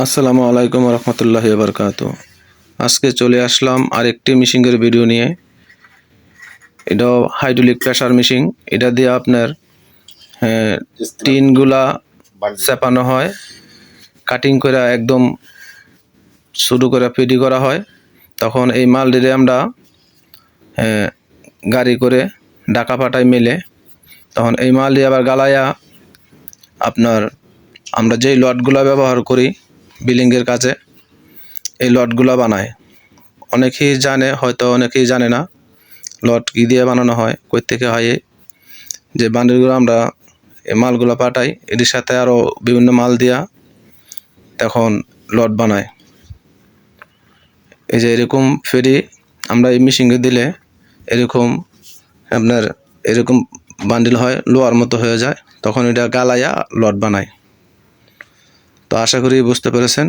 আসসালামু আলাইকুম রহমতুল্লাহি বারকাতু। আজকে চলে আসলাম আরেকটি মেশিনের ভিডিও নিয়ে। এটা হাইড্রোলিক প্রেসার মেশিন। এটা দিয়ে আপনার টিনগুলা চাপানো হয়, কাটিং করে একদম শুরু করে ফিডি করা হয়। তখন এই মাল দিয়ে আমরা গাড়ি করে ঢাকা পাটায় মেলে তখন এই মাল দিয়ে আবার গালাইয়া আপনার আমরা যেই লটগুলা ব্যবহার করি বিল্ডিংয়ের কাছে এই লটগুলা বানায়। অনেকেই জানে, হয়তো অনেকেই জানে না লট কী দিয়ে বানানো হয়, কই থেকে হয়। যে বান্ডিলগুলো আমরা এই মালগুলো পাঠাই, এটির সাথে আরও বিভিন্ন মাল দিয়া তখন লট বানায়। এই যে এরকম ফেরি আমরা এই মেশিনে দিলে এরকম আপনার এরকম বান্ডিল হয়, লোহার মতো হয়ে যায়, তখন এটা গালাইয়া লট বানায়। তো আশা করি বুঝতে পেরেছেন।